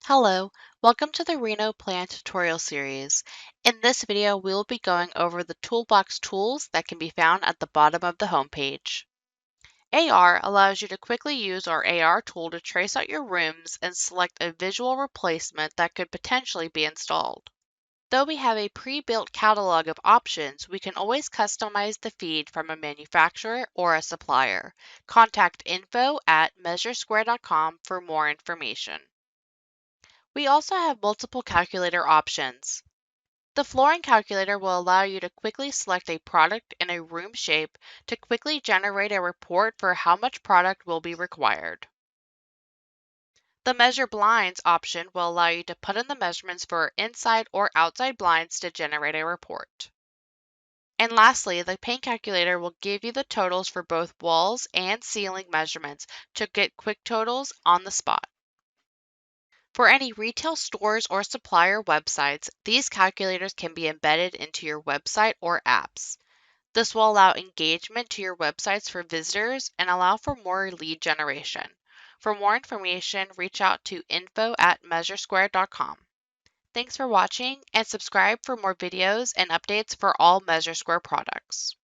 Hello, welcome to the RenoPlan tutorial series. In this video, we will be going over the Toolbox tools that can be found at the bottom of the homepage. AR allows you to quickly use our AR tool to trace out your rooms and select a visual replacement that could potentially be installed. Though we have a pre-built catalog of options, we can always customize the feed from a manufacturer or a supplier. Contact info@MeasureSquare.com for more information. We also have multiple calculator options. The flooring calculator will allow you to quickly select a product in a room shape to quickly generate a report for how much product will be required. The Measure Blinds option will allow you to put in the measurements for inside or outside blinds to generate a report. And lastly, the paint calculator will give you the totals for both walls and ceiling measurements to get quick totals on the spot. For any retail stores or supplier websites, these calculators can be embedded into your website or apps. This will allow engagement to your websites for visitors and allow for more lead generation. For more information, reach out to info@MeasureSquare.com. Thanks for watching and subscribe for more videos and updates for all MeasureSquare products.